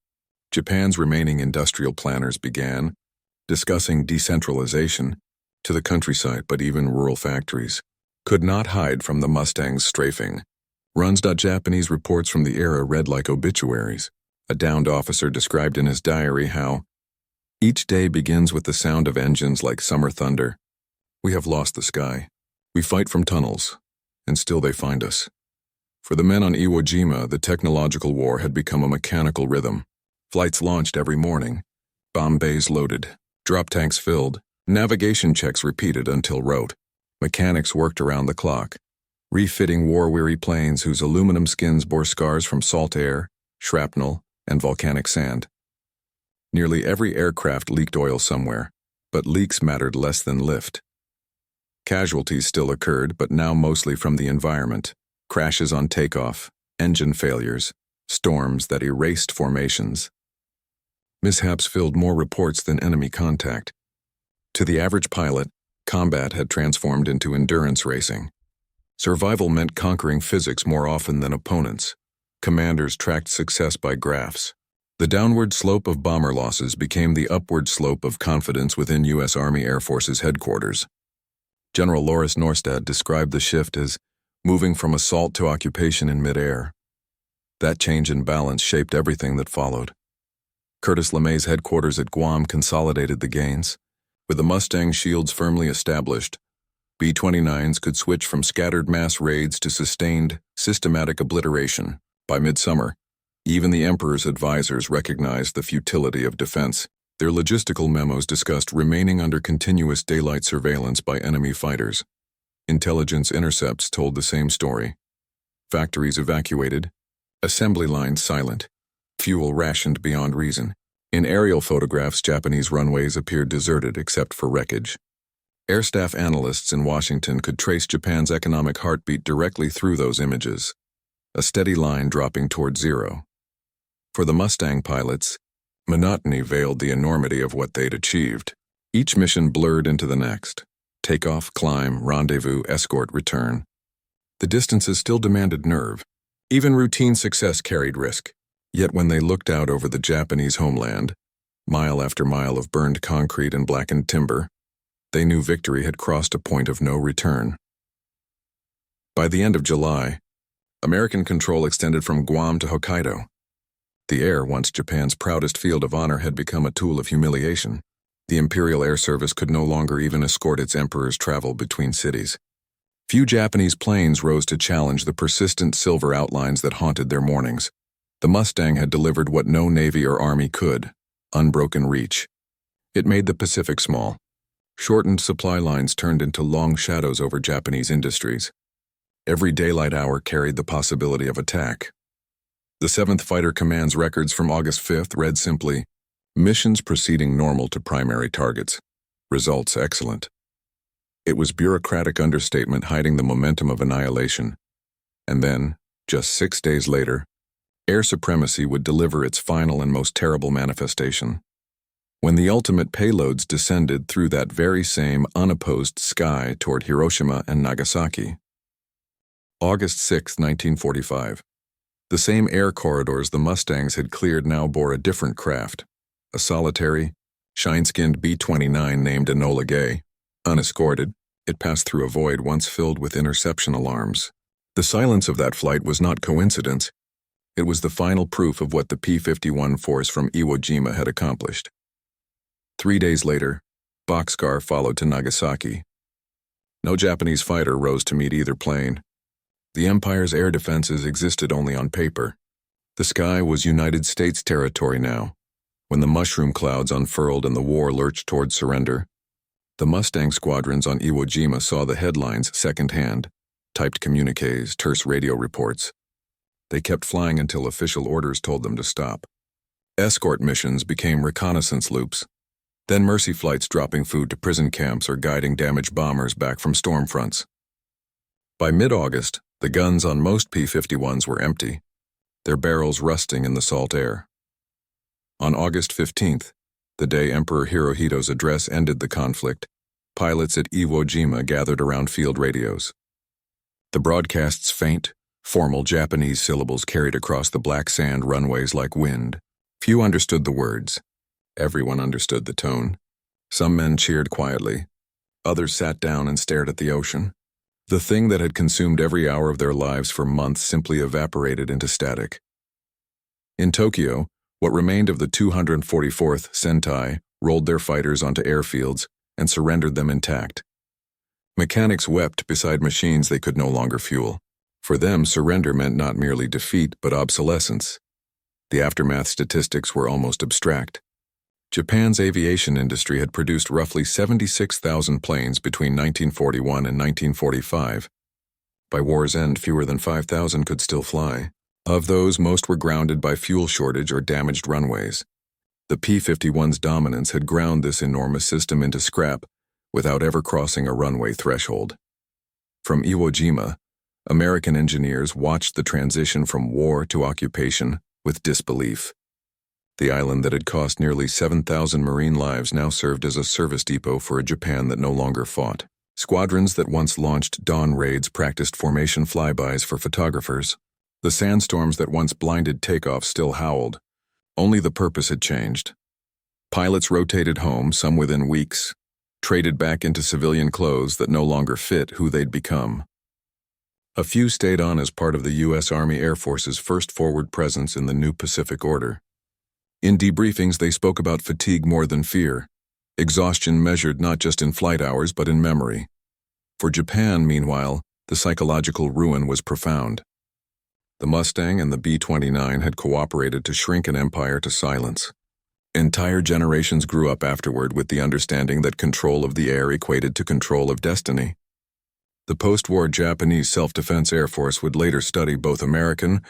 Japan's remaining industrial planners began discussing decentralization to the countryside, but even rural factories could not hide from the Mustang's strafing. Japanese reports from the era read like obituaries. A downed officer described in his diary how each day begins with the sound of engines like summer thunder. We have lost the sky. We fight from tunnels, and still they find us. For the men on Iwo Jima, the technological war had become a mechanical rhythm. Flights launched every morning, bomb bays loaded, drop tanks filled, navigation checks repeated until rote. Mechanics worked around the clock, refitting war-weary planes whose aluminum skins bore scars from salt air, shrapnel, and volcanic sand. Nearly every aircraft leaked oil somewhere, but leaks mattered less than lift. Casualties still occurred, but now mostly from the environment. Crashes on takeoff, engine failures, storms that erased formations. Mishaps filled more reports than enemy contact. To the average pilot, combat had transformed into endurance racing. Survival meant conquering physics more often than opponents. Commanders tracked success by graphs. The downward slope of bomber losses became the upward slope of confidence within U.S. Army Air Force's headquarters. General Loris Norstad described the shift as moving from assault to occupation in midair. That change in balance shaped everything that followed. Curtis LeMay's headquarters at Guam consolidated the gains. With the Mustang shields firmly established, B-29s could switch from scattered mass raids to sustained, systematic obliteration. By midsummer, even the Emperor's advisors recognized the futility of defense. Their logistical memos discussed remaining under continuous daylight surveillance by enemy fighters. Intelligence intercepts told the same story. Factories evacuated, assembly lines silent, fuel rationed beyond reason. In aerial photographs, Japanese runways appeared deserted except for wreckage. Air staff analysts in Washington could trace Japan's economic heartbeat directly through those images, a steady line dropping toward zero. For the Mustang pilots, monotony veiled the enormity of what they'd achieved. Each mission blurred into the next. Takeoff, climb, rendezvous, escort, return. The distances still demanded nerve, Even routine success carried risk. Yet when they looked out over the Japanese homeland, mile after mile of burned concrete and blackened timber, they knew victory had crossed a point of no return. By the end of July, American control extended from Guam to Hokkaido. The air, once Japan's proudest field of honor, had become a tool of humiliation. The Imperial Air Service could no longer even escort its emperor's travel between cities. Few Japanese planes rose to challenge the persistent silver outlines that haunted their mornings. The Mustang had delivered what no navy or army could: unbroken reach. It made the Pacific small. Shortened supply lines turned into long shadows over Japanese industries. Every daylight hour carried the possibility of attack. The 7th Fighter Command's records from August 5th read simply, "Missions proceeding normal to primary targets. Results excellent." It was bureaucratic understatement hiding the momentum of annihilation. And then, just 6 days later, air supremacy would deliver its final and most terrible manifestation. When the ultimate payloads descended through that very same unopposed sky toward Hiroshima and Nagasaki. August 6, 1945. The same air corridors the Mustangs had cleared now bore a different craft, a solitary, shine-skinned B-29 named Enola Gay. Unescorted, it passed through a void once filled with interception alarms. The silence of that flight was not coincidence. It was the final proof of what the P-51 force from Iwo Jima had accomplished. 3 days later, Boxcar followed to Nagasaki. No Japanese fighter rose to meet either plane. The Empire's air defenses existed only on paper. The sky was United States territory now. When the mushroom clouds unfurled and the war lurched toward surrender, the Mustang squadrons on Iwo Jima saw the headlines secondhand, typed communiques, terse radio reports. They kept flying until official orders told them to stop. Escort missions became reconnaissance loops, then mercy flights dropping food to prison camps or guiding damaged bombers back from storm fronts. By mid-August, the guns on most P-51s were empty, their barrels rusting in the salt air. On August 15th, the day Emperor Hirohito's address ended the conflict, pilots at Iwo Jima gathered around field radios. The broadcast's faint, formal Japanese syllables carried across the black sand runways like wind. Few understood the words. Everyone understood the tone. Some men cheered quietly. Others sat down and stared at the ocean. The thing that had consumed every hour of their lives for months simply evaporated into static. In Tokyo, what remained of the 244th Sentai rolled their fighters onto airfields and surrendered them intact. Mechanics wept beside machines they could no longer fuel. For them, surrender meant not merely defeat, but obsolescence. The aftermath statistics were almost abstract. Japan's aviation industry had produced roughly 76,000 planes between 1941 and 1945. By war's end, fewer than 5,000 could still fly. Of those, most were grounded by fuel shortage or damaged runways. The P-51's dominance had ground this enormous system into scrap without ever crossing a runway threshold. From Iwo Jima, American engineers watched the transition from war to occupation with disbelief. The island that had cost nearly 7,000 marine lives now served as a service depot for a Japan that no longer fought. Squadrons that once launched dawn raids practiced formation flybys for photographers. The sandstorms that once blinded takeoff still howled. Only the purpose had changed. Pilots rotated home, some within weeks, traded back into civilian clothes that no longer fit who they'd become. A few stayed on as part of the U.S. Army Air Force's first forward presence in the new Pacific Order. In debriefings, they spoke about fatigue more than fear, exhaustion measured not just in flight hours but in memory. For Japan, meanwhile, the psychological ruin was profound. The Mustang and the B-29 had cooperated to shrink an empire to silence. Entire generations grew up afterward with the understanding that control of the air equated to control of destiny. The post-war Japanese Self-Defense Air Force would later study both American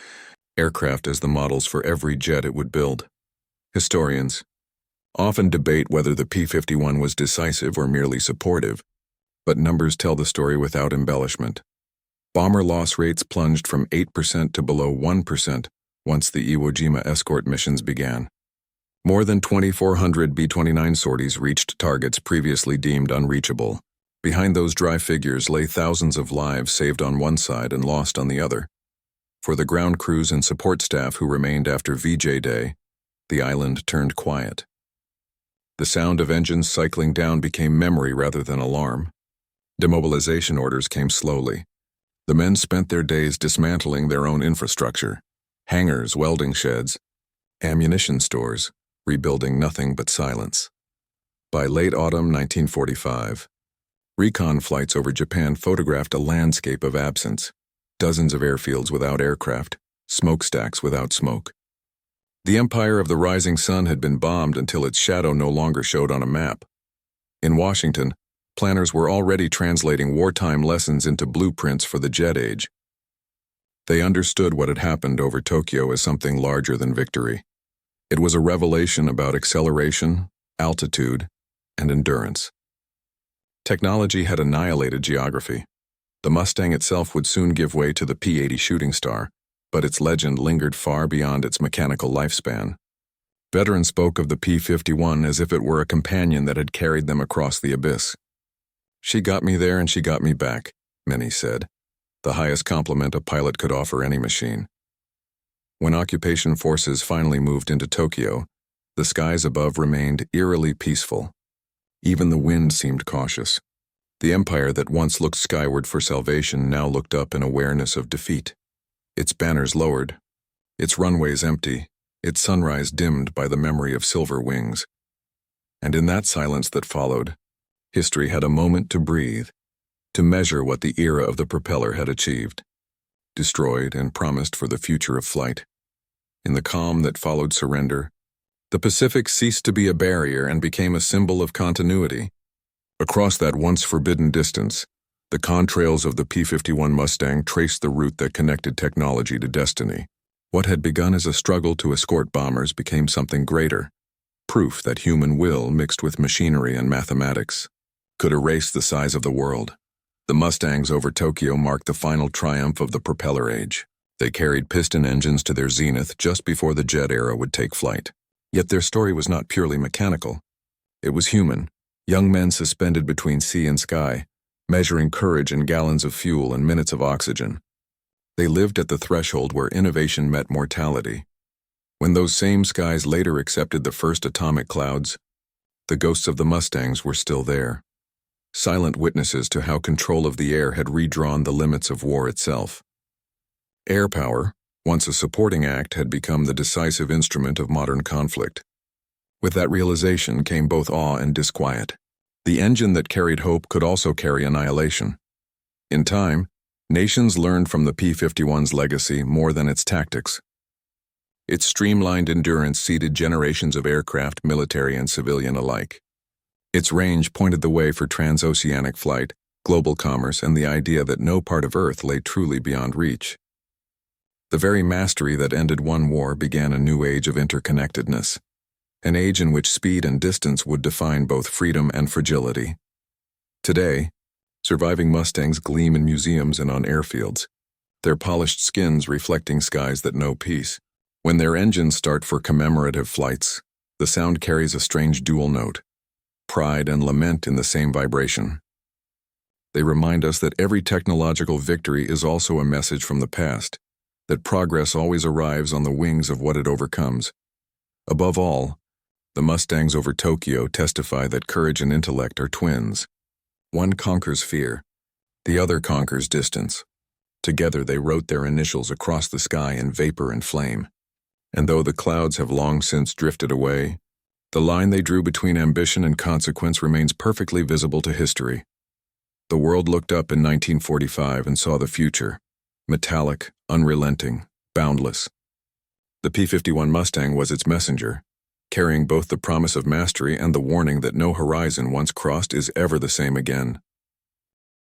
aircraft as the models for every jet it would build. Historians often debate whether the P-51 was decisive or merely supportive, but numbers tell the story without embellishment. Bomber loss rates plunged from 8% to below 1% once the Iwo Jima escort missions began. More than 2,400 B-29 sorties reached targets previously deemed unreachable. Behind those dry figures lay thousands of lives saved on one side and lost on the other. For the ground crews and support staff who remained after VJ Day, the island turned quiet. The sound of engines cycling down became memory rather than alarm. Demobilization orders came slowly. The men spent their days dismantling their own infrastructure, hangars, welding sheds, ammunition stores, rebuilding nothing but silence. By late autumn 1945, recon flights over Japan photographed a landscape of absence, dozens of airfields without aircraft, smokestacks without smoke. The empire of the rising sun had been bombed until its shadow no longer showed on a map. In Washington, planners were already translating wartime lessons into blueprints for the jet age. They understood what had happened over Tokyo as something larger than victory. It was a revelation about acceleration, altitude, and endurance. Technology had annihilated geography. The Mustang itself would soon give way to the P-80 Shooting Star, but its legend lingered far beyond its mechanical lifespan. Veterans spoke of the P-51 as if it were a companion that had carried them across the abyss. "She got me there and she got me back," many said, the highest compliment a pilot could offer any machine. When occupation forces finally moved into Tokyo, the skies above remained eerily peaceful. Even the wind seemed cautious. The empire that once looked skyward for salvation now looked up in awareness of defeat. Its banners lowered, its runways empty, its sunrise dimmed by the memory of silver wings. And in that silence that followed, history had a moment to breathe, to measure what the era of the propeller had achieved, destroyed and promised for the future of flight. In the calm that followed surrender, the Pacific ceased to be a barrier and became a symbol of continuity. Across that once forbidden distance, the contrails of the P-51 Mustang traced the route that connected technology to destiny. What had begun as a struggle to escort bombers became something greater, proof that human will mixed with machinery and mathematics could erase the size of the world. The Mustangs over Tokyo marked the final triumph of the propeller age. They carried piston engines to their zenith just before the jet era would take flight. Yet their story was not purely mechanical. It was human, young men suspended between sea and sky, measuring courage in gallons of fuel and minutes of oxygen. They lived at the threshold where innovation met mortality. When those same skies later accepted the first atomic clouds, the ghosts of the Mustangs were still there, silent witnesses to how control of the air had redrawn the limits of war itself. Air power, once a supporting act, had become the decisive instrument of modern conflict. With that realization came both awe and disquiet. The engine that carried hope could also carry annihilation. In time, nations learned from the P-51's legacy more than its tactics. Its streamlined endurance seeded generations of aircraft, military and civilian alike. Its range pointed the way for transoceanic flight, global commerce, and the idea that no part of Earth lay truly beyond reach. The very mastery that ended one war began a new age of interconnectedness, an age in which speed and distance would define both freedom and fragility. Today, surviving Mustangs gleam in museums and on airfields, their polished skins reflecting skies that know peace. When their engines start for commemorative flights, the sound carries a strange dual note, pride and lament in the same vibration. They remind us that every technological victory is also a message from the past, that progress always arrives on the wings of what it overcomes. Above all, the Mustangs over Tokyo testify that courage and intellect are twins. One conquers fear, the other conquers distance. Together they wrote their initials across the sky in vapor and flame. And though the clouds have long since drifted away, the line they drew between ambition and consequence remains perfectly visible to history. The world looked up in 1945 and saw the future, metallic, unrelenting, boundless. The P-51 Mustang was its messenger, carrying both the promise of mastery and the warning that no horizon once crossed is ever the same again.